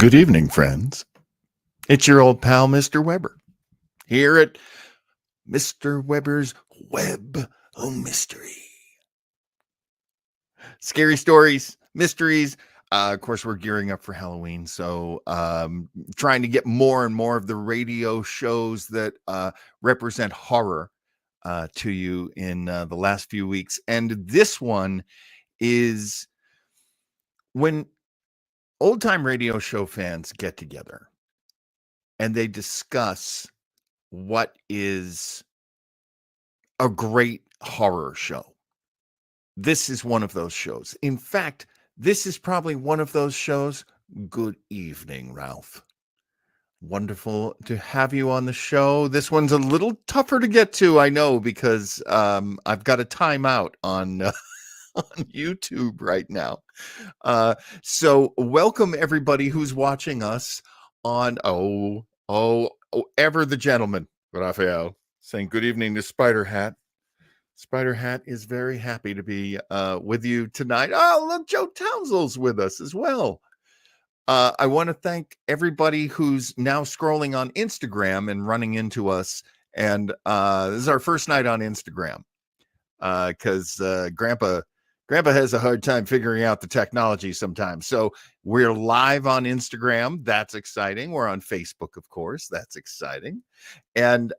Good evening, friends. It's your old pal, Mr. Weber, here at Mr. Weber's Web of Mystery. Scary stories, mysteries. Of course, we're gearing up for Halloween, so trying to get more and more of the radio shows that represent horror to you in the last few weeks. And this one is when old-time radio show fans get together and they discuss what is a great horror show. This is one of those shows. In fact, this is probably one of those shows. Good evening, Ralph. Wonderful to have you on the show. This one's a little tougher to get to, I know, because I've got a timeout on on YouTube right now. So welcome everybody who's watching us on ever the gentleman, Raphael, saying good evening to Spider Hat. Spider Hat is very happy to be with you tonight. Oh, look, Joe Townsell's with us as well. I want to thank everybody who's now scrolling on Instagram and running into us. And this is our first night on Instagram because Grandpa has a hard time figuring out the technology sometimes. So we're live on Instagram. That's exciting. We're on Facebook, of course. That's exciting. And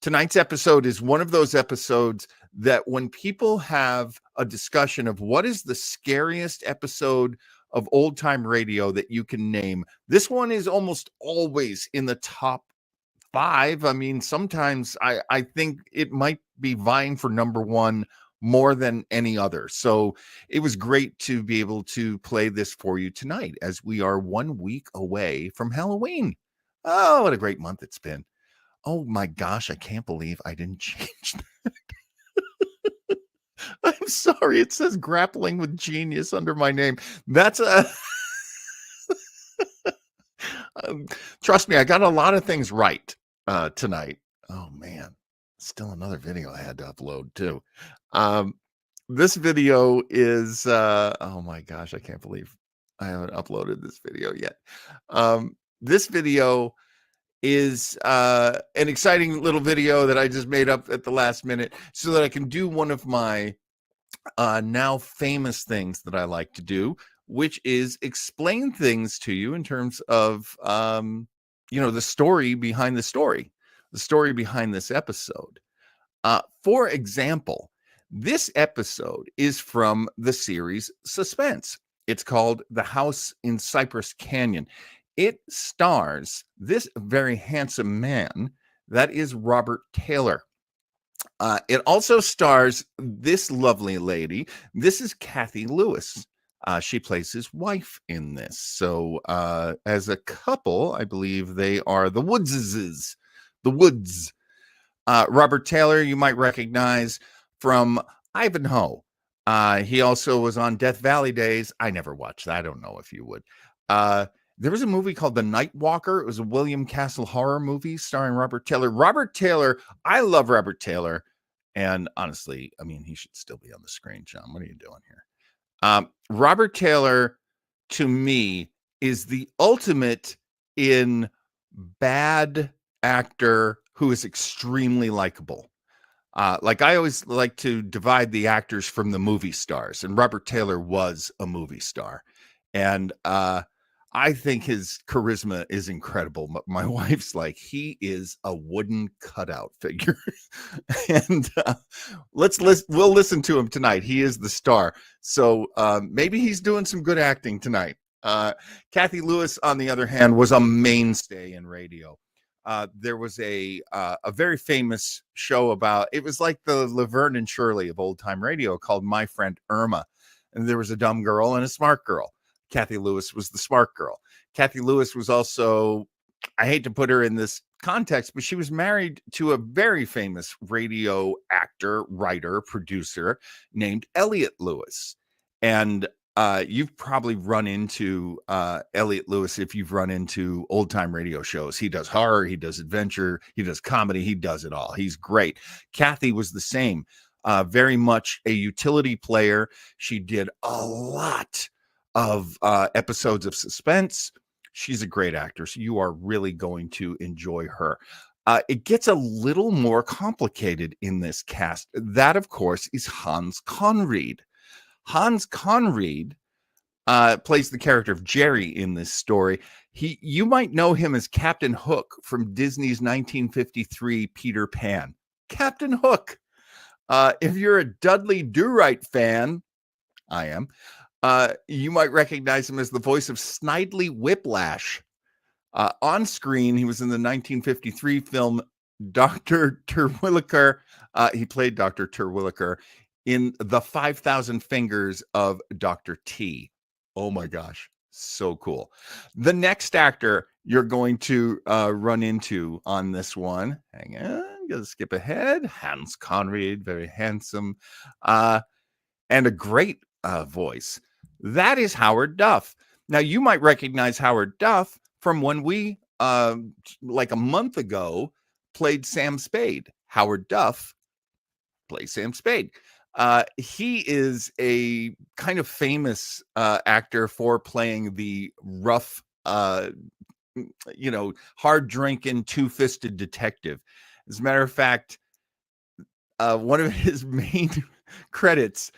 tonight's episode is one of those episodes that when people have a discussion of what is the scariest episode of old time radio that you can name, this one is almost always in the top 5. I mean, sometimes I think it might be vying for number 1 more than any other. So it was great to be able to play this for you tonight as we are 1 week away from Halloween. Oh, what a great month it's been. Oh my gosh, I can't believe I didn't change that. I'm sorry, it says grappling with genius under my name. That's a trust me, I got a lot of things right tonight. Oh man, still another video I had to upload too. This video is oh my gosh, I can't believe I haven't uploaded this video yet. This video is an exciting little video that I just made up at the last minute so that I can do one of my now famous things that I like to do, which is explain things to you in terms of the story behind the story behind this episode. For example, this episode is from the series Suspense. It's called The House in Cypress Canyon. It stars this very handsome man, that is Robert Taylor. It also stars this lovely lady. This is Cathy Lewis. She plays his wife in this. So as a couple, I believe they are the Woodses. The Woods. Robert Taylor, you might recognize from Ivanhoe. He also was on Death Valley Days. I never watched that. I don't know if you would. There was a movie called The Night Walker. It was a William Castle horror movie starring Robert Taylor. Robert Taylor, I love Robert Taylor. And honestly, I mean, he should still be on the screen, John. What are you doing here? Robert Taylor, to me, is the ultimate in bad actor who is extremely likable. Like I always like to divide the actors from the movie stars. And Robert Taylor was a movie star. And I think his charisma is incredible. My wife's like, he is a wooden cutout figure. And we'll listen to him tonight. He is the star. So maybe he's doing some good acting tonight. Cathy Lewis, on the other hand, was a mainstay in radio. There was a very famous show about, it was like the Laverne and Shirley of old time radio called My Friend Irma. And there was a dumb girl and a smart girl. Cathy Lewis was the smart girl. Cathy Lewis was also, I hate to put her in this context, but she was married to a very famous radio actor, writer, producer named Elliot Lewis. And you've probably run into Elliot Lewis if you've run into old time radio shows. He does horror, he does adventure, he does comedy, he does it all. He's great. Cathy was the same, very much a utility player. She did a lot of episodes of Suspense. She's a great actress. You are really going to enjoy her. It gets a little more complicated in this cast. That, of course, is Hans Conried. Hans Conried plays the character of Jerry in this story. You might know him as Captain Hook from Disney's 1953 Peter Pan. Captain Hook. If you're a Dudley Do-Right fan, I am, you might recognize him as the voice of Snidely Whiplash. On screen, he was in the 1953 film Dr. Terwilliger. He played Dr. Terwilliger in The 5,000 Fingers of Dr. T. Oh my gosh, so cool. The next actor you're going to run into on this one, hang on, gonna skip ahead. Hans Conried, very handsome, and a great voice. That is Howard Duff. Now, you might recognize Howard Duff from when we, like a month ago, played Sam Spade. Howard Duff plays Sam Spade. He is a kind of famous actor for playing the rough, hard drinking, two-fisted detective. As a matter of fact, one of his main credits,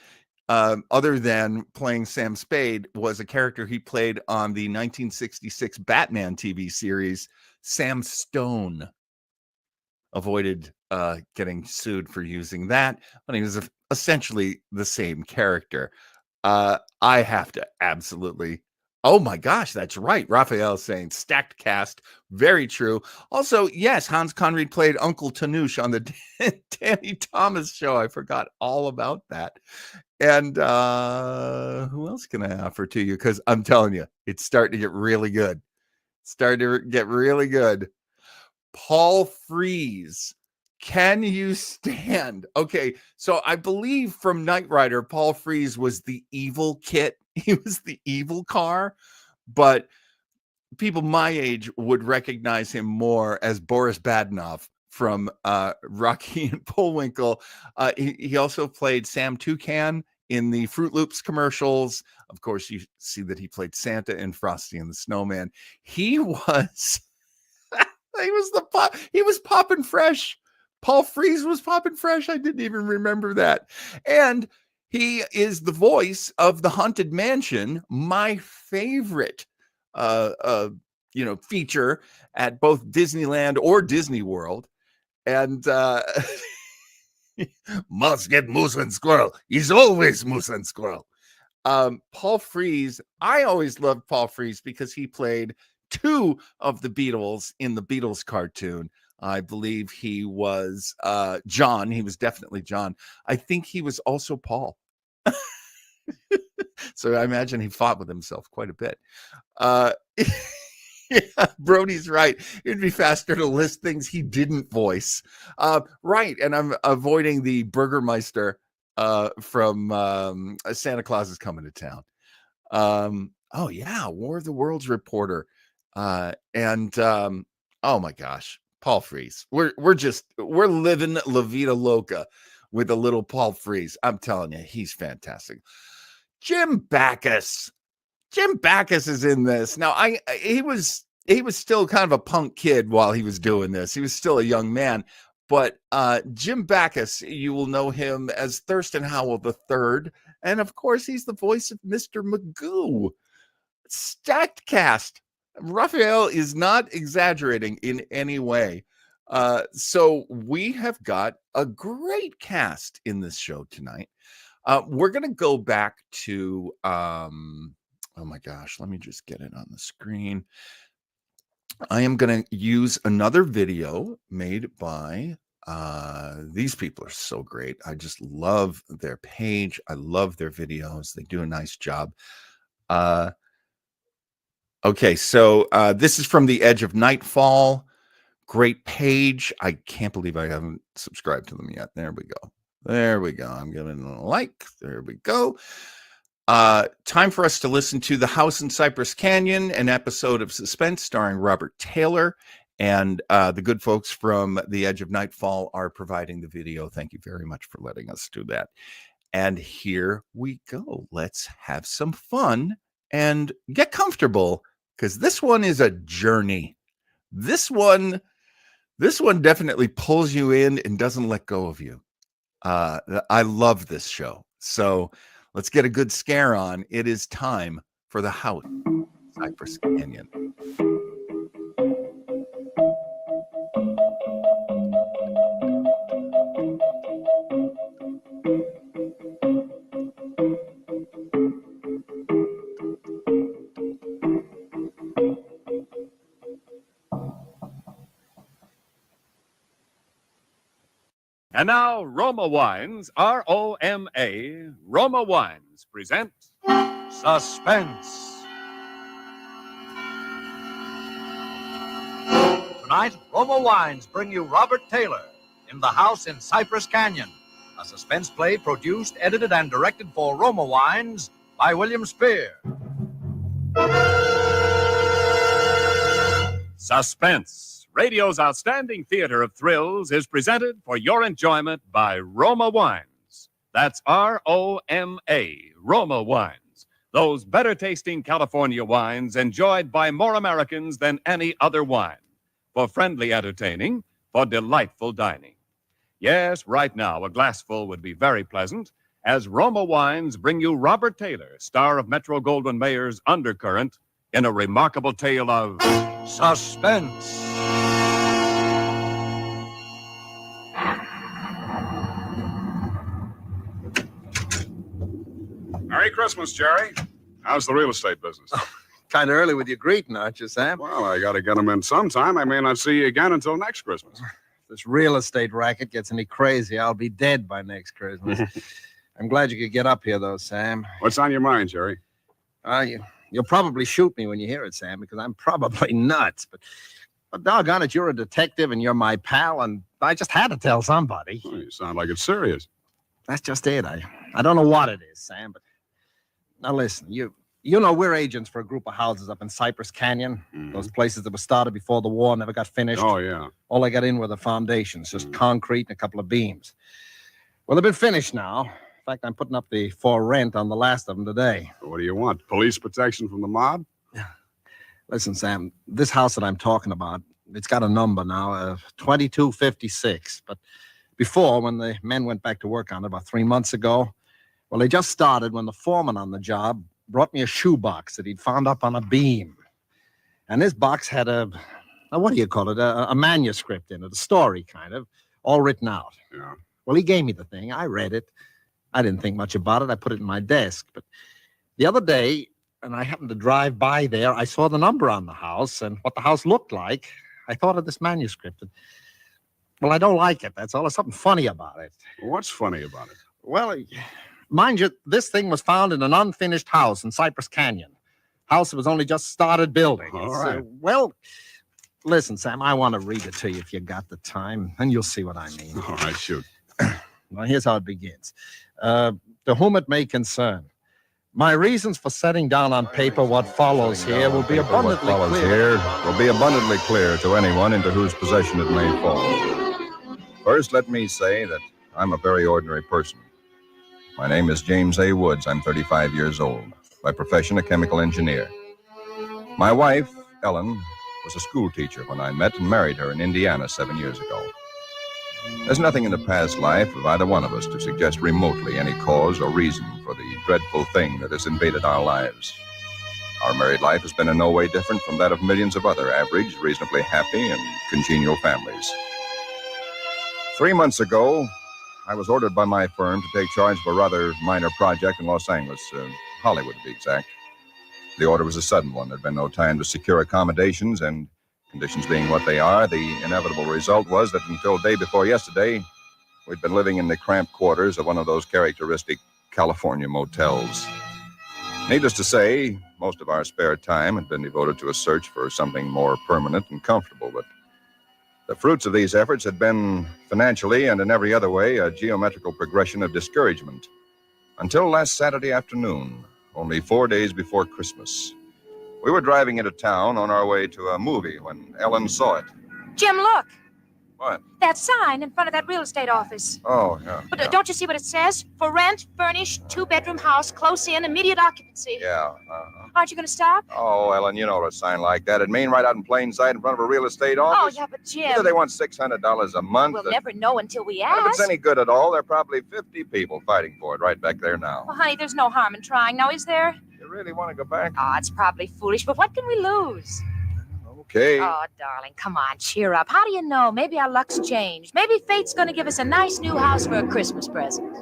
other than playing Sam Spade, was a character he played on the 1966 Batman TV series, Sam Stone. Avoided getting sued for using that, but he was essentially the same character. I have to absolutely... Oh my gosh, that's right. Raphael saying stacked cast. Very true. Also, yes, Hans Conried played Uncle Tanush on the Danny Thomas show. I forgot all about that. And who else can I offer to you? Because I'm telling you, it's starting to get really good. Paul Frees. Can you stand? Okay, so I believe from Knight Rider, Paul Frees was the evil Kit. He was the evil car, but people my age would recognize him more as Boris Badenov from Rocky and Bullwinkle. He also played Sam Toucan in the Fruit Loops commercials. Of course, you see that he played Santa in Frosty and the Snowman. He was he was popping fresh. Paul Frees was popping fresh. I didn't even remember that. And he is the voice of the Haunted Mansion, my favorite feature at both Disneyland or Disney World. And must get moose and squirrel. He's always moose and squirrel. Paul Frees, I always loved Paul Frees because he played two of the Beatles in the Beatles cartoon. I believe he was John. He was definitely John. I think he was also Paul. So I imagine he fought with himself quite a bit. Yeah, Brody's right. It'd be faster to list things he didn't voice. Right, and I'm avoiding the Burgermeister from Santa Claus is Coming to Town. Oh yeah, War of the Worlds reporter. Oh my gosh, Paul Frees. We're living La Vida Loca with a little Paul Frees. I'm telling you, he's fantastic. Jim Backus is in this. Now, he was still kind of a punk kid while he was doing this. He was still a young man, but Jim Backus, you will know him as Thurston Howell III, and of course, he's the voice of Mr. Magoo. Stacked cast. Raphael is not exaggerating in any way. So we have got a great cast in this show tonight. We're going to go back to, oh my gosh, let me just get it on the screen. I am going to use another video made by, these people are so great. I just love their page. I love their videos. They do a nice job. Okay, so this is from The Edge of Nightfall. Great page. I can't believe I haven't subscribed to them yet. There we go. I'm giving a like. There we go. Time for us to listen to The House in Cypress Canyon, an episode of Suspense starring Robert Taylor. And the good folks from The Edge of Nightfall are providing the video. Thank you very much for letting us do that. And here we go. Let's have some fun and get comfortable because this one is a journey. This one definitely pulls you in and doesn't let go of you. I love this show. So let's get a good scare on. It is time for the house, Cypress Canyon. And now, Roma Wines, R-O-M-A, Roma Wines present Suspense. Tonight, Roma Wines bring you Robert Taylor in The House in Cypress Canyon, a suspense play produced, edited, and directed for Roma Wines by William Spear. Suspense, radio's outstanding theater of thrills, is presented for your enjoyment by Roma Wines. That's R-O-M-A, Roma Wines. Those better-tasting California wines enjoyed by more Americans than any other wine. For friendly entertaining, for delightful dining. Yes, right now, a glassful would be very pleasant, as Roma Wines bring you Robert Taylor, star of Metro-Goldwyn-Mayer's Undercurrent, in a remarkable tale of suspense. Merry Christmas, Jerry. How's the real estate business? Kind of early with your greeting, aren't you, Sam? Well, I got to get them in sometime. I may not see you again until next Christmas. If this real estate racket gets any crazy, I'll be dead by next Christmas. I'm glad you could get up here, though, Sam. What's on your mind, Jerry? You'll probably shoot me when you hear it, Sam, because I'm probably nuts. But doggone it, you're a detective and you're my pal, and I just had to tell somebody. Oh, you sound like it's serious. That's just it. I don't know what it is, Sam, but now listen, you know we're agents for a group of houses up in Cypress Canyon. Mm-hmm. Those places that were started before the war, never got finished. Oh, yeah. All I got in were the foundations, just concrete and a couple of beams. Well, they've been finished now. In fact, I'm putting up the for rent on the last of them today. What do you want? Police protection from the mob? Listen, Sam, this house that I'm talking about, it's got a number now, 2256. But before, when the men went back to work on it about 3 months ago, well, they just started when the foreman on the job brought me a shoebox that he'd found up on a beam. And this box had a manuscript in it, a story kind of, all written out. Yeah. Well, he gave me the thing. I read it. I didn't think much about it. I put it in my desk. But the other day, and I happened to drive by there, I saw the number on the house and what the house looked like. I thought of this manuscript. And, well, I don't like it. That's all. There's something funny about it. What's funny about it? Well, mind you, this thing was found in an unfinished house in Cypress Canyon. House that was only just started building. All right. Well, listen, Sam, I want to read it to you if you got the time, and you'll see what I mean. All right, shoot. Well, here's how it begins. To whom it may concern, my reasons for setting down on paper what follows here will be abundantly clear to anyone into whose possession it may fall. First, let me say that I'm a very ordinary person. My name is James A. Woods. I'm 35 years old. By profession, a chemical engineer. My wife, Ellen, was a school teacher when I met and married her in Indiana 7 years ago. There's nothing in the past life of either one of us to suggest remotely any cause or reason for the dreadful thing that has invaded our lives. Our married life has been in no way different from that of millions of other average, reasonably happy, and congenial families. 3 months ago, I was ordered by my firm to take charge of a rather minor project in Los Angeles, Hollywood to be exact. The order was a sudden one. There'd been no time to secure accommodations, and conditions being what they are, the inevitable result was that until day before yesterday, we'd been living in the cramped quarters of one of those characteristic California motels. Needless to say, most of our spare time had been devoted to a search for something more permanent and comfortable, but the fruits of these efforts had been financially and in every other way a geometrical progression of discouragement. Until last Saturday afternoon, only 4 days before Christmas. We were driving into town on our way to a movie when Ellen saw it. Jim, look. What? That sign in front of that real estate office. Oh, yeah. But don't you see what it says? For rent, furnished, 2-bedroom house, close in, immediate occupancy. Yeah. Aren't you going to stop? Oh, Ellen, you know what a sign like that. It'd mean right out in plain sight in front of a real estate Oh, office. yeah, but Jim. Either they want $600 a month. We'll never know until we And if it's ask. any good at all, there are probably 50 people fighting for it right back there now. Well, honey, there's no harm in trying. Now, is there? You really want to go back? Oh, it's probably foolish, but what can we lose? Okay. Oh, darling, come on, cheer up. How do you know? Maybe our luck's changed. Maybe fate's going to give us a nice new house for a Christmas present.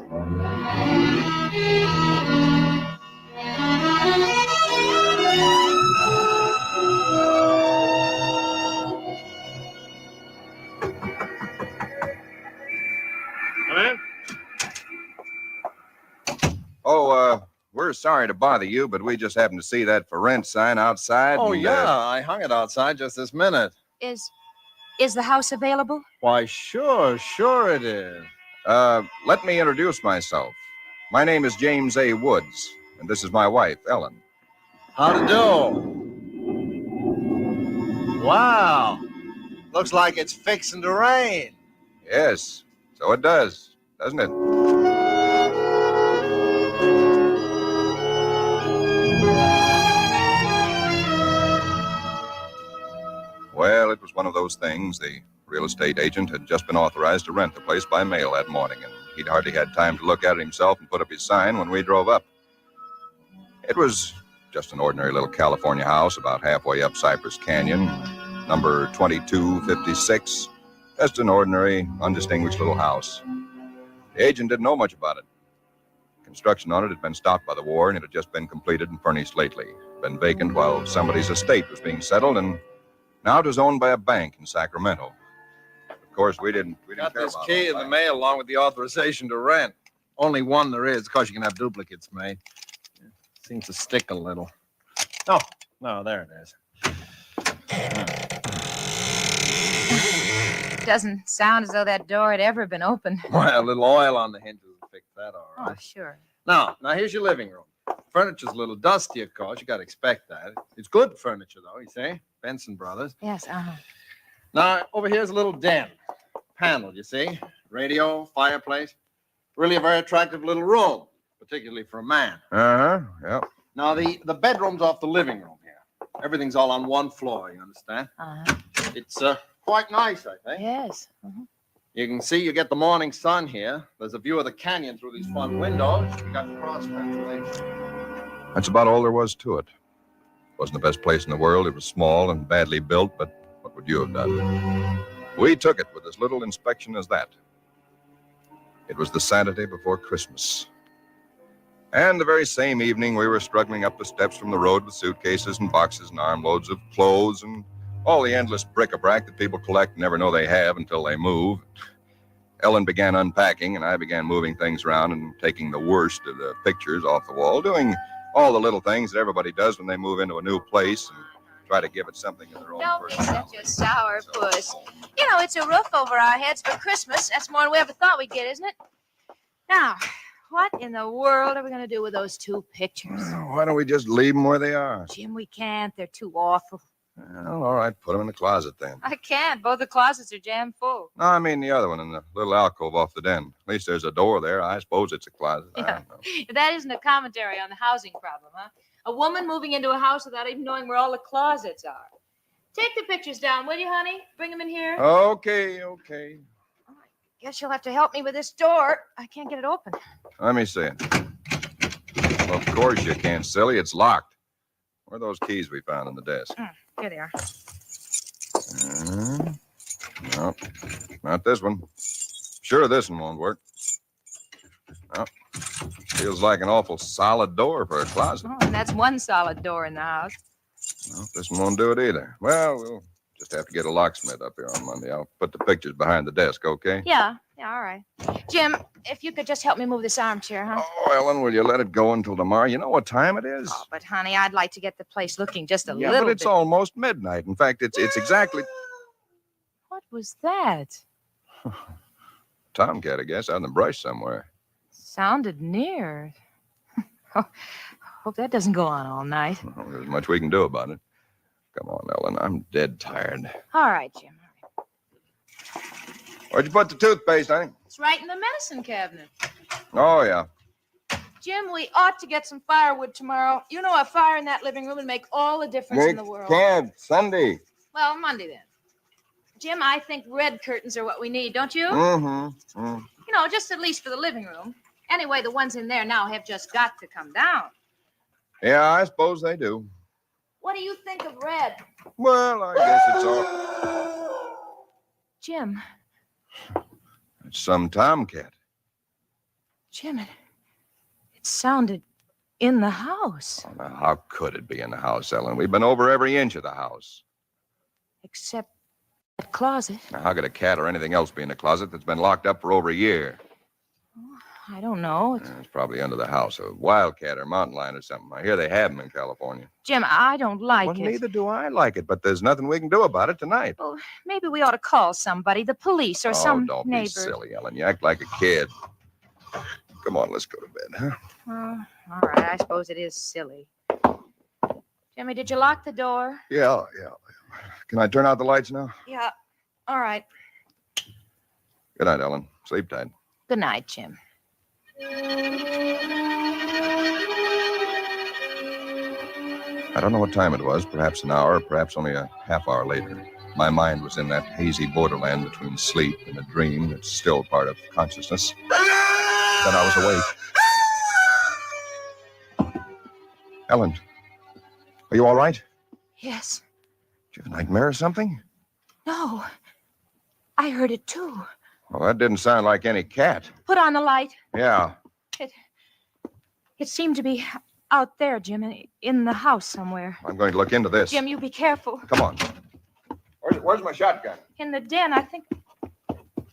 Come in. Oh, we're sorry to bother you, but we just happened to see that for rent sign outside. Oh, and, yeah. I hung it outside just this minute. Is the house available? Why, sure it is. Let me introduce myself. My name is James A. Woods, and this is my wife, Ellen. How to do? Wow. Looks like it's fixing to rain. Yes, so it does, doesn't it? Well, it was one of those things. The real estate agent had just been authorized to rent the place by mail that morning, and he'd hardly had time to look at it himself and put up his sign when we drove up. It was just an ordinary little California house about halfway up Cypress Canyon, number 2256. Just an ordinary, undistinguished little house. The agent didn't know much about it. Construction on it had been stopped by the war, and it had just been completed and furnished lately. Been vacant while somebody's estate was being settled, and now it was owned by a bank in Sacramento. Of course, we didn't Got care this about key all in the that. mail along with the authorization to rent. Only one there is, because you can have duplicates made. Seems to stick a little. Oh, no, there it is. Doesn't sound as though that door had ever been opened. Well, a little oil on the hinges will fix that all Oh, right. sure. Now here's your living room. Furniture's a little dusty, of course. You got to expect that. It's good furniture, though, you see? Benson Brothers. Yes, Now, over here's a little den. Panel, you see? Radio, fireplace. Really a very attractive little room, particularly for a man. Uh-huh, yeah. Now, the bedroom's off the living room here. Everything's all on one floor, you understand? It's quite nice, I think. Yes. You can see you get the morning sun here. There's a view of the canyon through these front windows. You got cross ventilation. That's about all there was to it. Wasn't the best place in the world. It was small and badly built, but what would you have done? We took it with as little inspection as that. It was the Saturday before Christmas. And the very same evening, we were struggling up the steps from the road with suitcases and boxes and armloads of clothes and all the endless bric-a-brac that people collect and never know they have until they move. Ellen began unpacking, and I began moving things around and taking the worst of the pictures off the wall, doing all the little things that everybody does when they move into a new place and try to give it something of their own Don't be personality. such a sourpuss. You know, it's a roof over our heads for Christmas. That's more than we ever thought we'd get, isn't it? Now, what in the world are we going to do with those 2 pictures? Why don't we just leave them where they are? Jim, we can't. They're too awful. Well, all right, put them in the closet then. I can't. Both the closets are jammed full. No, I mean the other one in the little alcove off the den. At least there's a door there. I suppose it's a closet. I Yeah. don't know. That isn't a commentary on the housing problem, huh? A woman moving into a house without even knowing where all the closets are. Take the pictures down, will you, honey? Bring them in here. Okay. Guess you'll have to help me with this door. I can't get it open. Let me see it. Well, of course you can't, silly. It's locked. Where are those keys we found on the desk? Here they are. No, not this one. Sure, this one won't work. No, feels like an awful solid door for a closet. Oh, and that's one solid door in the house. No, this one won't do it either. Well, we'll just have to get a locksmith up here on Monday. I'll put the pictures behind the desk, okay? Yeah, all right. Jim, if you could just help me move this armchair, huh? Oh, Ellen, will you let it go until tomorrow? You know what time it is? Oh, but honey, I'd like to get the place looking just a Yeah, little but it's bit. almost midnight. In fact, it's exactly What was that? Tomcat, I guess, out in the brush somewhere. Sounded near. Oh, hope that doesn't go on all night. Well, there's much we can do about it. Come on, Ellen. I'm dead tired. All right, Jim. All right. Where'd you put the toothpaste, honey? It's right in the medicine cabinet. Oh, yeah. Jim, we ought to get some firewood tomorrow. You know, a fire in that living room would make all the difference in the world. Can't. Sunday. Well, Monday then. Jim, I think red curtains are what we need, don't you? Mm-hmm. Mm. You know, just at least for the living room. Anyway, the ones in there now have just got to come down. Yeah, I suppose they do. What do you think of red? Well, I guess it's all... Jim. It's some tomcat. Jim, it sounded in the house. Oh, now, how could it be in the house, Ellen? We've been over every inch of the house. Except that closet. Now, how could a cat or anything else be in the closet that's been locked up for over a year? I don't know. It's probably under the house. A wildcat or mountain lion or something. I hear they have them in California. Jim, I don't like Well, it. neither do I like it, but there's nothing we can do about it tonight. Well, maybe we ought to call somebody, the police or some don't neighbor. be silly, Ellen. You act like a kid. Come on, let's go to bed, huh? All right, I suppose it is silly. Jimmy, did you lock the door? Yeah. Can I turn out the lights now? Yeah. All right. Good night, Ellen. Sleep tight. Good night, Jim. I don't know what time it was, perhaps an hour, perhaps only a half hour later. My mind was in that hazy borderland between sleep and a dream that's still part of consciousness. Then I was awake. Ellen, are you all right? Yes. Did you have a nightmare or something? No. I heard it too. Well, that didn't sound like any cat. Put on the light. Yeah. It seemed to be out there, Jim, in the house somewhere. I'm going to look into this. Jim, you be careful. Come on. Where's my shotgun? In the den, I think.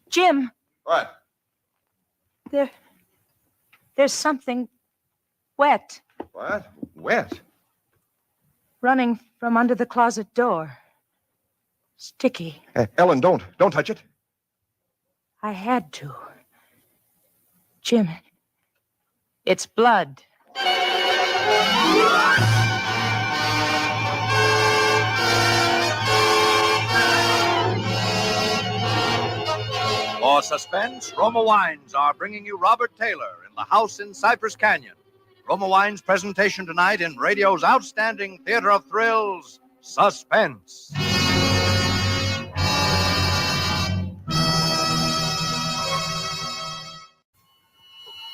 Jim. What? There's something wet What? Wet? running from under the closet door. Sticky. Ellen, don't touch it. I had to. Jim, it's blood. For Suspense, Roma Wines are bringing you Robert Taylor in The House in Cypress Canyon. Roma Wines' presentation tonight in radio's outstanding theater of thrills, Suspense.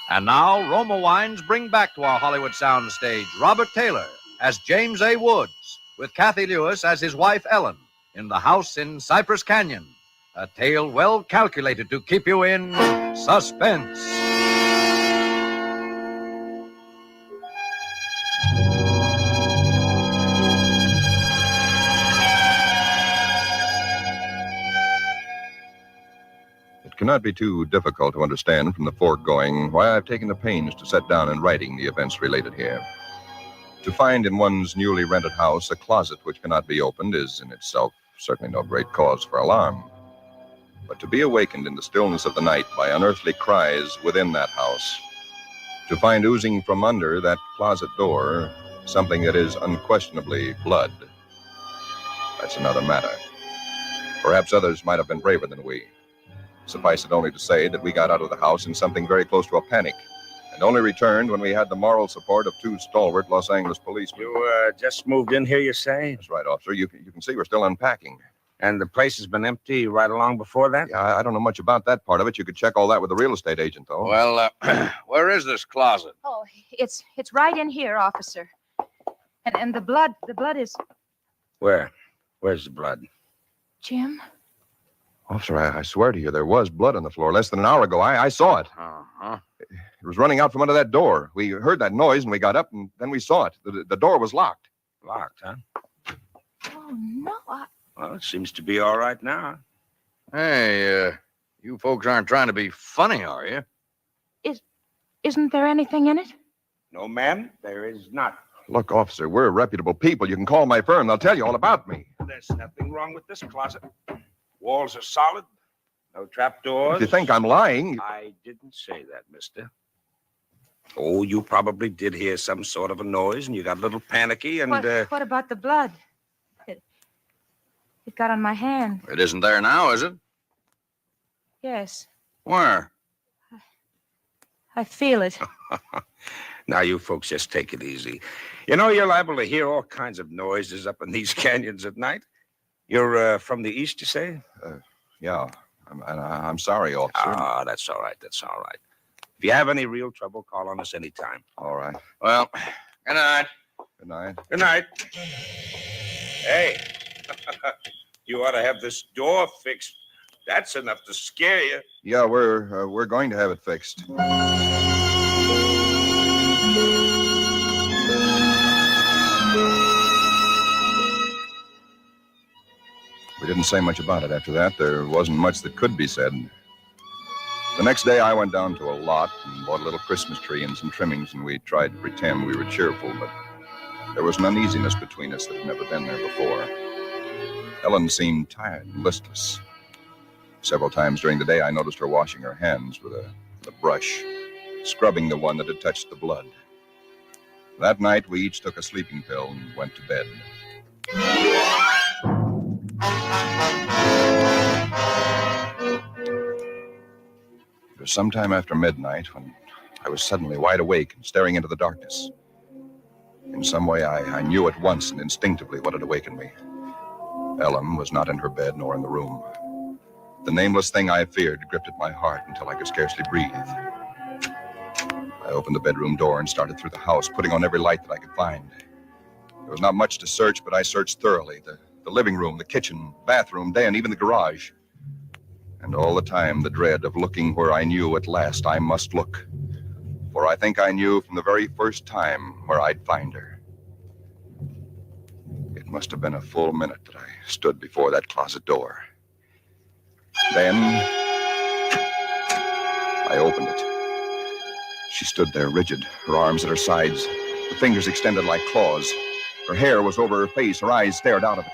And now, Roma Wines bring back to our Hollywood soundstage Robert Taylor as James A. Woods, with Kathy Lewis as his wife Ellen, in The House in Cypress Canyon. A tale well calculated to keep you in suspense. It cannot be too difficult to understand from the foregoing why I've taken the pains to set down in writing the events related here. To find in one's newly rented house a closet which cannot be opened is in itself certainly no great cause for alarm. But to be awakened in the stillness of the night by unearthly cries within that house, to find oozing from under that closet door something that is unquestionably blood, that's another matter. Perhaps others might have been braver than we. Suffice it only to say that we got out of the house in something very close to a panic, and only returned when we had the moral support of two stalwart Los Angeles policemen. You just moved in here, you say? That's right, officer. You can see we're still unpacking. And the place has been empty right along before that? Yeah, I don't know much about that part of it. You could check all that with the real estate agent, though. Well, where is this closet? Oh, it's right in here, officer. And the blood is... Where? Where's the blood? Jim? Officer, I swear to you, there was blood on the floor less than an hour ago. I saw it. Uh-huh. It was running out from under that door. We heard that noise, and we got up, and then we saw it. The door was locked. Locked, huh? Oh, no. Well, it seems to be all right now. Hey, you folks aren't trying to be funny, are you? Isn't there anything in it? No, ma'am, there is not. Look, officer, we're reputable people. You can call my firm. They'll tell you all about me. There's nothing wrong with this closet. Walls are solid. No trapdoors. If you think I'm lying... I didn't say that, mister. Oh, you probably did hear some sort of a noise, and you got a little panicky, and... What about the blood? It got on my hand. It isn't there now, is it? Yes, Where? I feel it. Now, you folks just take it easy. You know, you're liable to hear all kinds of noises up in these canyons at night. You're from the east, you say? Yeah. I'm sorry, officer. Ah, that's all right. That's all right. If you have any real trouble, call on us anytime. All right. Well, good night. Good night. Good night. Hey, you ought to have this door fixed. That's enough to scare you. Yeah, we're going to have it fixed. We didn't say much about it after that. There wasn't much that could be said. The next day, I went down to a lot and bought a little Christmas tree and some trimmings, and we tried to pretend we were cheerful, but there was an uneasiness between us that had never been there before. Ellen seemed tired and listless. Several times during the day, I noticed her washing her hands with a brush, scrubbing the one that had touched the blood. That night, we each took a sleeping pill and went to bed. It was sometime after midnight when I was suddenly wide awake and staring into the darkness. In some way, I knew at once and instinctively what had awakened me. Ellen was not in her bed nor in the room. The nameless thing I feared gripped at my heart until I could scarcely breathe. I opened the bedroom door and started through the house, putting on every light that I could find. There was not much to search, but I searched thoroughly. The living room, the kitchen, bathroom, den, even the garage. And all the time, the dread of looking where I knew at last I must look. For I think I knew from the very first time where I'd find her. It must have been a full minute that I stood before that closet door. Then I opened it. She stood there rigid, her arms at her sides, the fingers extended like claws. Her hair was over her face, her eyes stared out of it.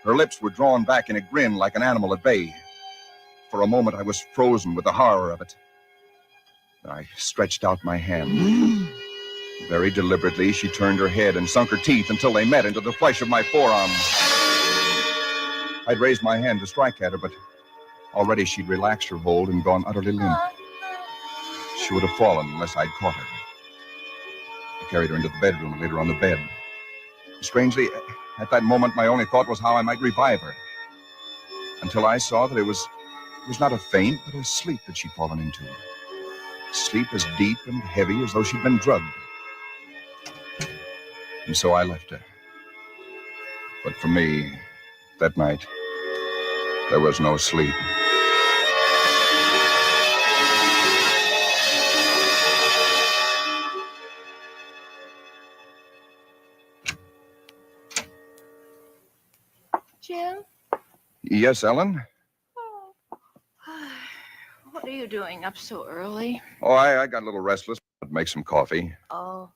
Her lips were drawn back in a grin like an animal at bay. For a moment, I was frozen with the horror of it. I stretched out my hand. Very deliberately, she turned her head and sunk her teeth until they met into the flesh of my forearm. I'd raised my hand to strike at her, but already she'd relaxed her hold and gone utterly limp. She would have fallen unless I'd caught her. I carried her into the bedroom and laid her on the bed. Strangely, at that moment, my only thought was how I might revive her. Until I saw that it was not a faint, but a sleep that she'd fallen into. Sleep as deep and heavy as though she'd been drugged. And so I left her. But for me, that night, there was no sleep. Jim? Yes, Ellen? What are you doing up so early? Oh, I got a little restless. I'd make some coffee. Oh.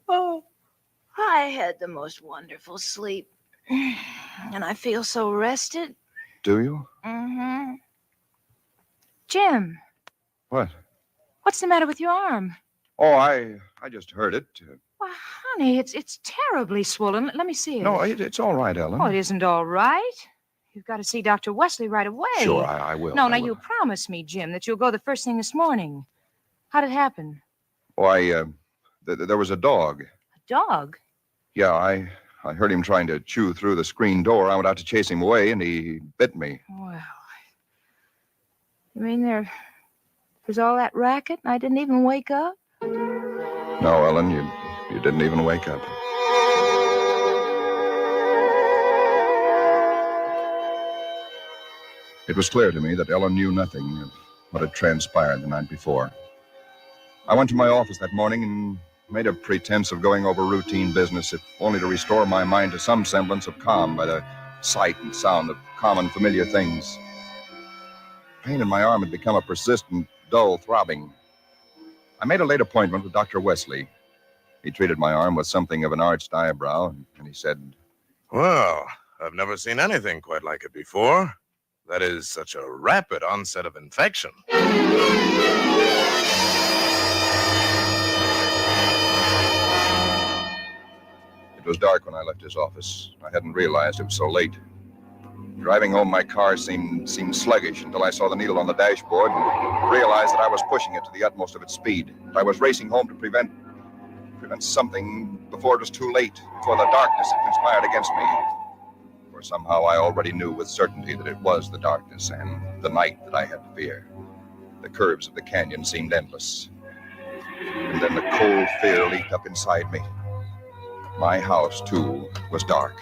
Oh. I had the most wonderful sleep. And I feel so rested. Do you? Mm-hmm. Jim. What? What's the matter with your arm? Oh, I just heard it. Well, honey, it's terribly swollen. Let me see it. No, it's all right, Ellen. Oh, it isn't all right. You've got to see Dr. Wesley right away. Sure, I will. No, I now will. you promised me, Jim, that you'll go the first thing this morning. How'd it happen? Oh, there was a dog. A dog? Yeah, I heard him trying to chew through the screen door. I went out to chase him away, and he bit me. Well, you mean there's all that racket and I didn't even wake up? No, Ellen, you didn't even wake up. It was clear to me that Ellen knew nothing of what had transpired the night before. I went to my office that morning and made a pretense of going over routine business, if only to restore my mind to some semblance of calm by the sight and sound of common, familiar things. Pain in my arm had become a persistent, dull throbbing. I made a late appointment with Dr. Wesley. He treated my arm with something of an arched eyebrow, and he said, "Well, I've never seen anything quite like it before. That is such a rapid onset of infection." It was dark when I left his office. I hadn't realized it was so late. Driving home, my car seemed sluggish until I saw the needle on the dashboard and realized that I was pushing it to the utmost of its speed. I was racing home to prevent something before it was too late, before the darkness had conspired against me. For somehow I already knew with certainty that it was the darkness and the night that I had to fear. The curves of the canyon seemed endless. And then the cold fear leaped up inside me. My house, too, was dark.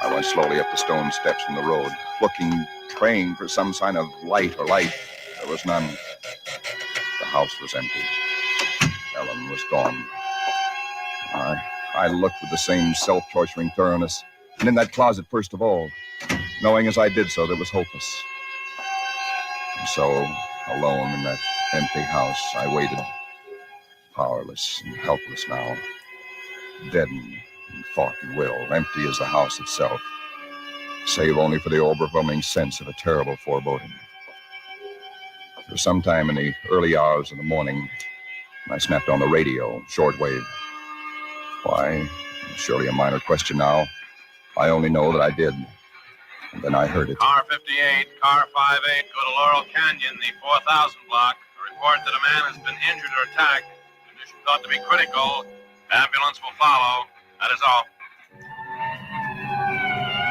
I went slowly up the stone steps from the road, looking, praying for some sign of light or life. There was none. The house was empty. Ellen was gone. I looked with the same self-torturing thoroughness, and in that closet first of all, knowing as I did so that it was hopeless. And so, alone in that empty house, I waited, powerless and helpless now, deadened in thought and will, empty as the house itself, save only for the overwhelming sense of a terrible foreboding. For some time in the early hours of the morning, I snapped on the radio, shortwave. Why? Surely a minor question now. I only know that I did. And then I heard it. Car 58, car 58, go to Laurel Canyon, the 4000 block. A report that a man has been injured or attacked. Condition thought to be critical. Ambulance will follow. That is all.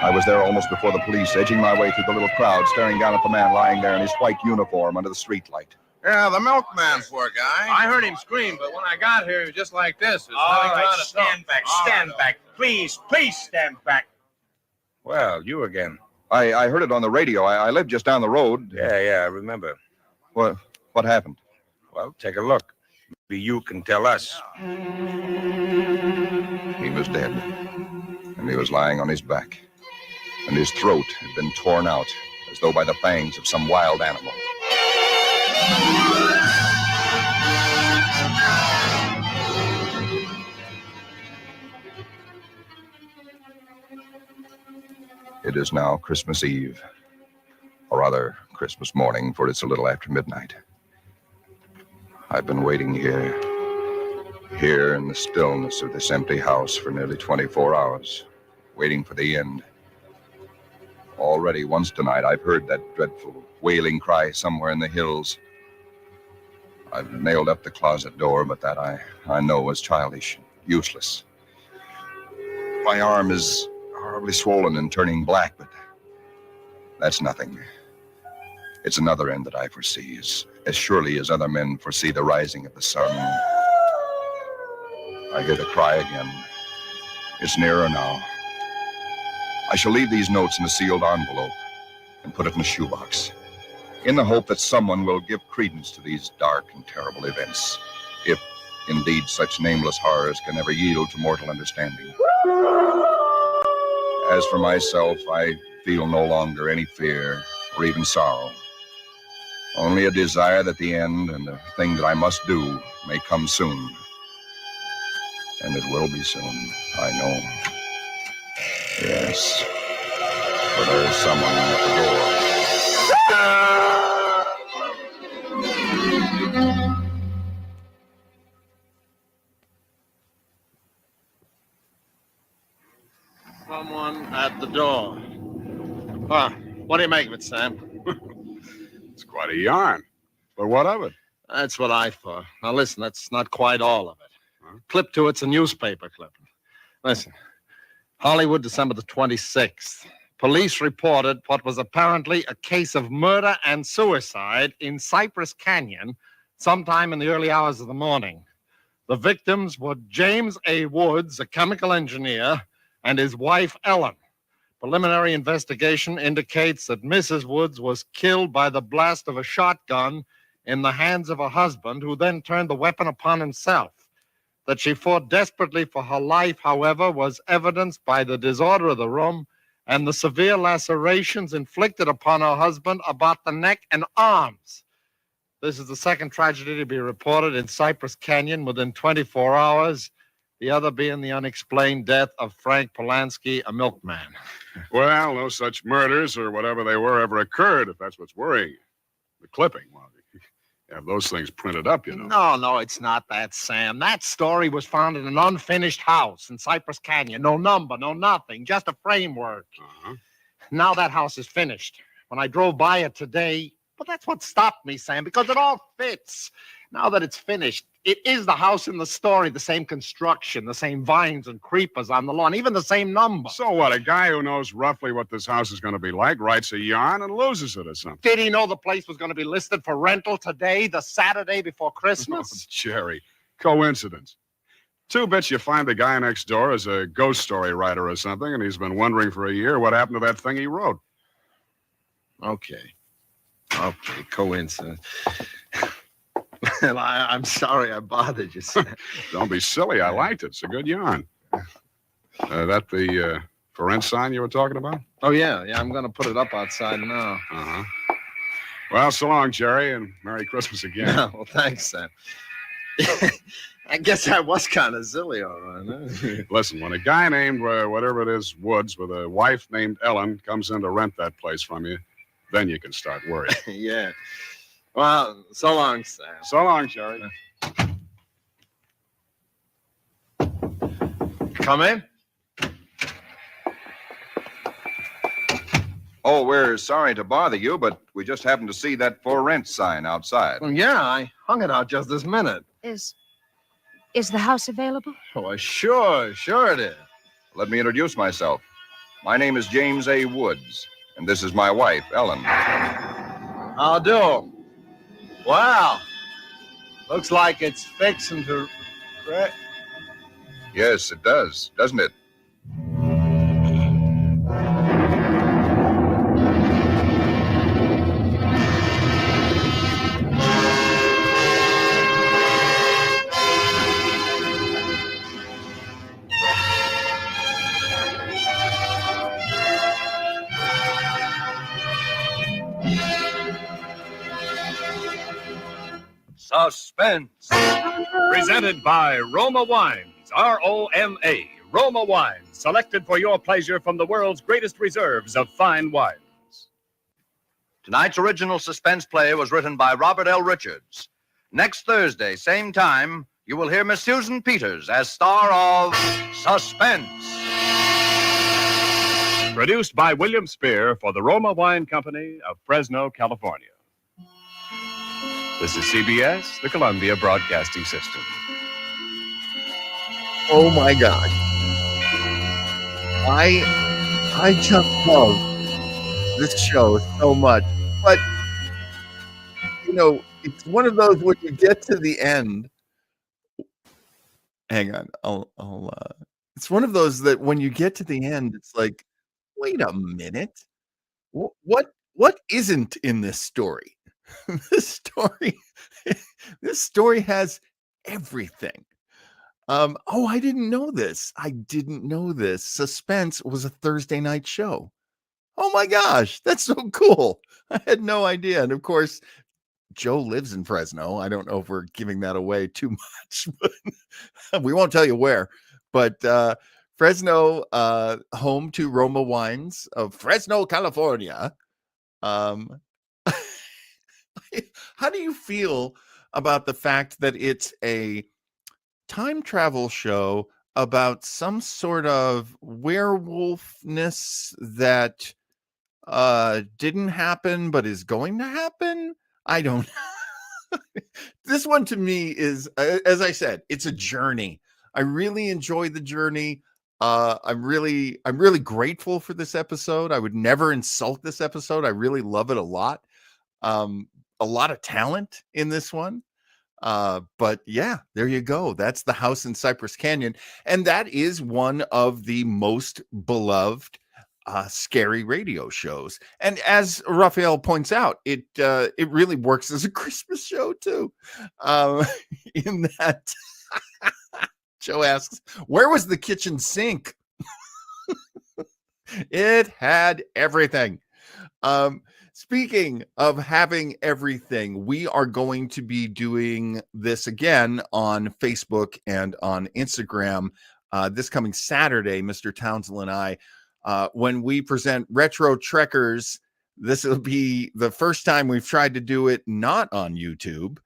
I was there almost before the police, edging my way through the little crowd, staring down at the man lying there in his white uniform under the streetlight. Yeah, the milkman, poor guy. I heard him scream, but when I got here, he was just like this. All right, stand back, back. Please stand back. Well, you again. I heard it on the radio. I lived just down the road. Yeah, I remember. What happened? Well, take a look. Maybe you can tell us. He was dead. And he was lying on his back. And his throat had been torn out, as though by the fangs of some wild animal. It is now Christmas Eve, or rather Christmas morning, for it's a little after midnight. I've been waiting here in the stillness of this empty house for nearly 24 hours, waiting for the end. Already once tonight I've heard that dreadful wailing cry somewhere in the hills. I've nailed up the closet door, but that I know was childish, useless. My arm is horribly swollen and turning black, but that's nothing. It's another end that I foresee, as surely as other men foresee the rising of the sun. I hear the cry again. It's nearer now. I shall leave these notes in a sealed envelope and put it in a shoebox, in the hope that someone will give credence to these dark and terrible events, if indeed such nameless horrors can ever yield to mortal understanding. As for myself, I feel no longer any fear or even sorrow, only a desire that the end and the thing that I must do may come soon. And it will be soon, I know. Yes, for there is someone at the door. Someone at the door. Huh. What do you make of it, Sam? It's quite a yarn. But what of it? That's what I thought. Now, listen, that's not quite all of it. Huh? Clip to it's a newspaper clipping. Listen. Hollywood, December the 26th. Police reported what was apparently a case of murder and suicide in Cypress Canyon sometime in the early hours of the morning. The victims were James A. Woods, a chemical engineer, and his wife, Ellen. Preliminary investigation indicates that Mrs. Woods was killed by the blast of a shotgun in the hands of her husband, who then turned the weapon upon himself. That she fought desperately for her life, however, was evidenced by the disorder of the room and the severe lacerations inflicted upon her husband about the neck and arms. This is the second tragedy to be reported in Cypress Canyon within 24 hours, the other being the unexplained death of Frank Polanski, a milkman. Well, no such murders or whatever they were ever occurred, if that's what's worrying you. The clipping, well, you have those things printed up, you know. No, it's not that, Sam. That story was found in an unfinished house in Cypress Canyon. No number, no nothing, just a framework. Uh-huh. Now that house is finished. When I drove by it today, but that's what stopped me, Sam, because it all fits. Now that it's finished, it is the house in the story, the same construction, the same vines and creepers on the lawn, even the same number. So what? A guy who knows roughly what this house is going to be like writes a yarn and loses it or something. Did he know the place was going to be listed for rental today, the Saturday before Christmas? Oh, Jerry, coincidence. Two bits you find the guy next door is a ghost story writer or something, and he's been wondering for a year what happened to that thing he wrote. Okay, coincidence. Well, I'm sorry I bothered you, Sam. Don't be silly. I liked it. It's a good yarn. That the for rent sign you were talking about? Oh, yeah, I'm going to put it up outside now. Uh-huh. Well, so long, Jerry, and Merry Christmas again. Well, thanks, Sam. I guess I was kind of silly, all right. Huh? Listen, when a guy named whatever it is, Woods, with a wife named Ellen comes in to rent that place from you, then you can start worrying. Yeah. Well, so long, Sam. So long, Jerry. Come in. Oh, we're sorry to bother you, but we just happened to see that for rent sign outside. Well, yeah, I hung it out just this minute. Is the house available? Oh, sure it is. Let me introduce myself. My name is James A. Woods, and this is my wife, Ellen. I'll do. Wow. Looks like it's fixing to... Yes, it does, doesn't it? Suspense. Presented by Roma Wines, R-O-M-A, Roma Wines, selected for your pleasure from the world's greatest reserves of fine wines. Tonight's original suspense play was written by Robert L. Richards. Next Thursday, same time, you will hear Miss Susan Peters as star of Suspense. Produced by William Spear for the Roma Wine Company of Fresno, California. This is CBS, the Columbia Broadcasting System. Oh my God. I just love this show so much. But it's one of those when you get to the end. Hang on. It's one of those that when you get to the end, it's like, wait a minute. What isn't in this story? This story has everything. I didn't know this. Suspense was a Thursday night show. Oh my gosh, that's so cool. I had no idea. And of course, Joe lives in Fresno. I don't know if we're giving that away too much, but we won't tell you where. But Fresno, home to Roma Wines of Fresno, California. How do you feel about the fact that it's a time travel show about some sort of werewolfness that didn't happen but is going to happen? I don't know. This one to me is, as I said, it's a journey. I really enjoy the journey. I'm really grateful for this episode. I would never insult this episode. I really love it a lot. A lot of talent in this one. But yeah, there you go. That's The House in Cypress Canyon. And that is one of the most beloved scary radio shows. And as Raphael points out, it really works as a Christmas show too. In that Joe asks, where was the kitchen sink? It had everything. Speaking of having everything, we are going to be doing this again on Facebook and on Instagram this coming Saturday, Mr. Townsend and I, when we present Retro Trekkers. This will be the first time we've tried to do it not on YouTube,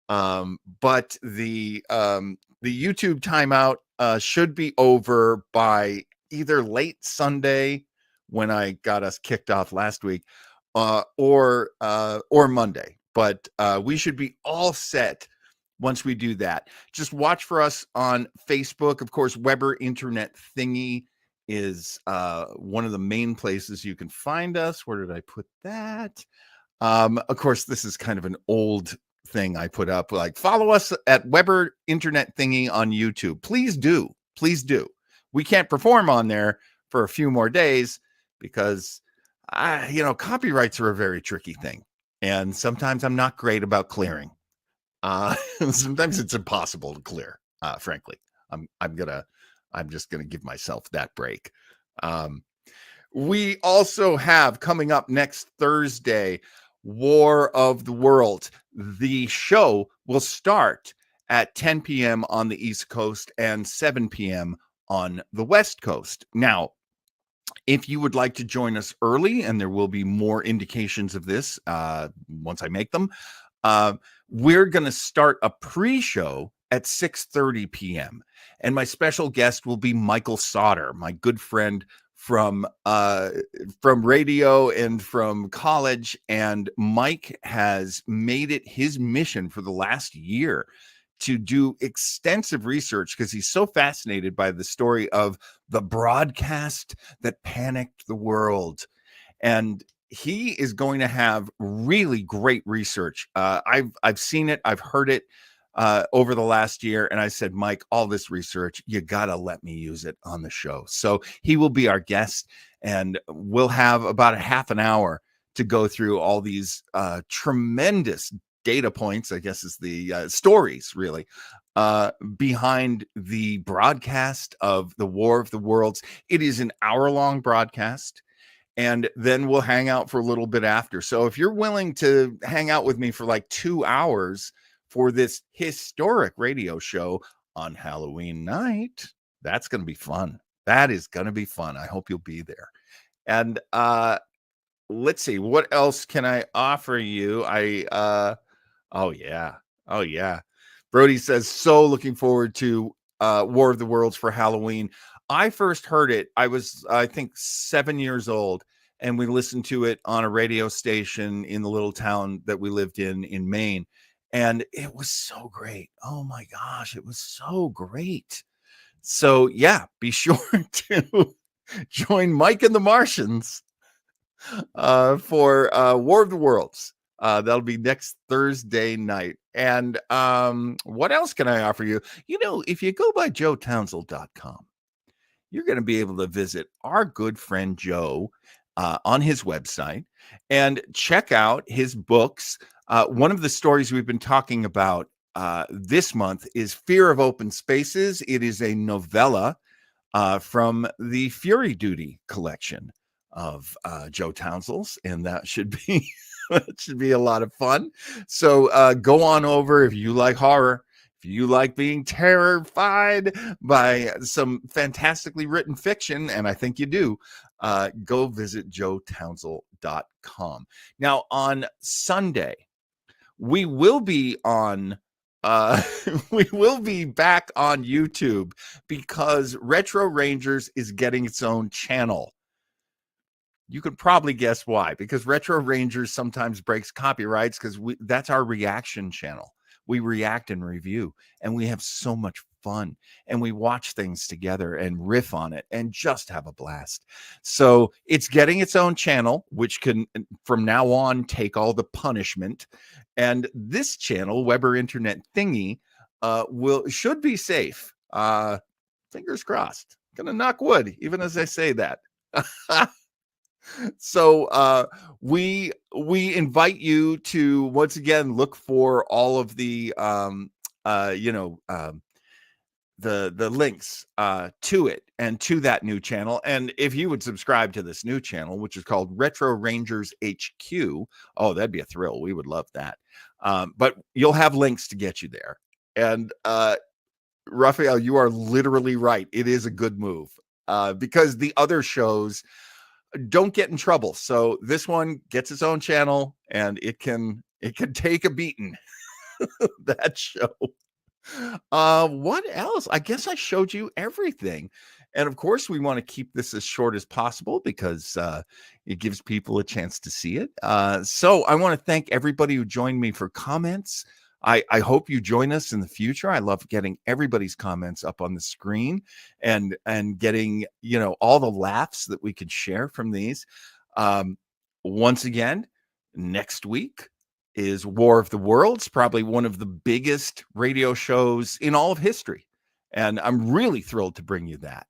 but the YouTube timeout should be over by either late Sunday when I got us kicked off last week, or Monday. But we should be all set once we do that. Just watch for us on Facebook. Of course, Weber Internet Thingy is one of the main places you can find us. Where did I put that? Of course, this is kind of an old thing I put up. Like, follow us at Weber Internet Thingy on YouTube. Please do. Please do. We can't perform on there for a few more days because, copyrights are a very tricky thing. And sometimes I'm not great about clearing. Sometimes it's impossible to clear, frankly. I'm just gonna give myself that break. We also have coming up next Thursday, War of the Worlds. The show will start at 10 p.m. on the East Coast and 7 p.m. on the West Coast. Now, if you would like to join us early, and there will be more indications of this once I make them, we're going to start a pre-show at 6:30 p.m. And my special guest will be Michael Sauter, my good friend from radio and from college. And Mike has made it his mission for the last year to do extensive research because he's so fascinated by the story of the broadcast that panicked the world. And he is going to have really great research. I've seen it. I've heard it over the last year. And I said, Mike, all this research, you got to let me use it on the show. So he will be our guest, and we'll have about a half an hour to go through all these tremendous data points, I guess is the stories really, behind the broadcast of the War of the Worlds. It is an hour-long broadcast, and then we'll hang out for a little bit after. So if you're willing to hang out with me for like 2 hours for this historic radio show on Halloween night, that's going to be fun. That is going to be fun. I hope you'll be there. And let's see, what else can I offer you? Oh yeah. Brody says, so looking forward to War of the Worlds for Halloween. I first heard it, I was, I think, 7 years old, and we listened to it on a radio station in the little town that we lived in Maine. And it was so great. Oh my gosh, it was so great. So yeah, be sure to join Mike and the Martians for War of the Worlds. That'll be next Thursday night. And what else can I offer you? If you go by joetownsend.com, you're going to be able to visit our good friend Joe on his website and check out his books. One of the stories we've been talking about this month is Fear of Open Spaces. It is a novella from the Fury Duty collection of Joe Townsend's, and that should be that should be a lot of fun. So go on over if you like horror, if you like being terrified by some fantastically written fiction, and I think you do, go visit joetownsend.com. Now on Sunday, we will be on we will be back on YouTube because Retro Rangers is getting its own channel. You could probably guess why, because Retro Rangers sometimes breaks copyrights because that's our reaction channel. We react and review, and we have so much fun, and we watch things together and riff on it and just have a blast. So it's getting its own channel, which can from now on take all the punishment. And this channel, Weber Internet Thingy, should be safe. Fingers crossed. Gonna knock wood, even as I say that. So we invite you to once again look for all of the the links to it and to that new channel. And if you would subscribe to this new channel, which is called Retro Rangers HQ, oh, that'd be a thrill. We would love that. But you'll have links to get you there. And Raphael, you are literally right. It is a good move because the other shows don't get in trouble. So this one gets its own channel, and it can take a beating. That show. What else? I guess I showed you everything. And of course, we want to keep this as short as possible because it gives people a chance to see it. So I want to thank everybody who joined me for comments. I hope you join us in the future. I love getting everybody's comments up on the screen and getting, all the laughs that we could share from these. Once again, next week is War of the Worlds, probably one of the biggest radio shows in all of history. And I'm really thrilled to bring you that.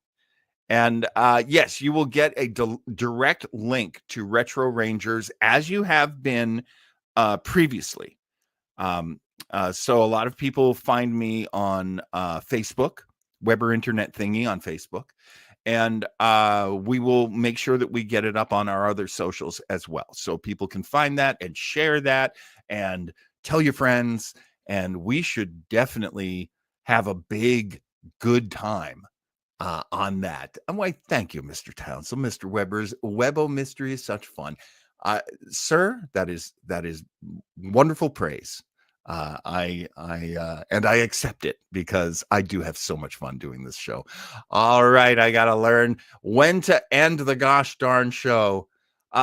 And yes, you will get a direct link to Retro Rangers as you have been previously. So a lot of people find me on Facebook, Weber Internet Thingy on Facebook. And we will make sure that we get it up on our other socials as well. So people can find that and share that and tell your friends. And we should definitely have a big, good time on that. And why, thank you, Mr. Townsend. Mr. Weber's Webo Mystery is such fun. Sir, that is wonderful praise. I accept it because I do have so much fun doing this show. All right, I got to learn when to end the gosh darn show.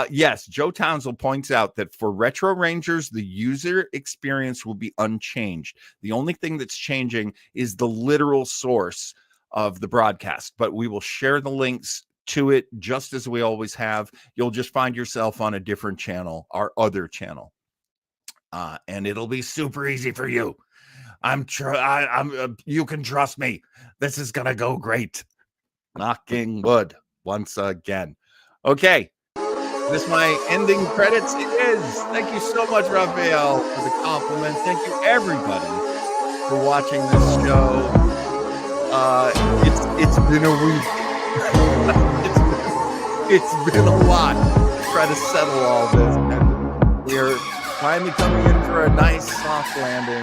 Yes, Joe Townsend points out that for Retro Rangers, the user experience will be unchanged. The only thing that's changing is the literal source of the broadcast, but we will share the links to it just as we always have. You'll just find yourself on a different channel, our other channel. And it'll be super easy for you. You can trust me. This is going to go great. Knocking wood once again. Okay. This is my ending credits. It is. Thank you so much, Raphael, for the compliment. Thank you, everybody, for watching this show. It's been a week. it's been a lot to try to settle all this. And we're finally coming in for a nice soft landing.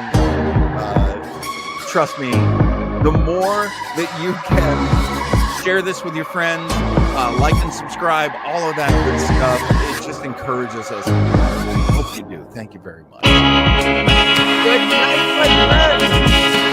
Trust me, the more that you can share this with your friends, like and subscribe, all of that good stuff, it just encourages us. We hope you do. Thank you very much. Good night, my friends.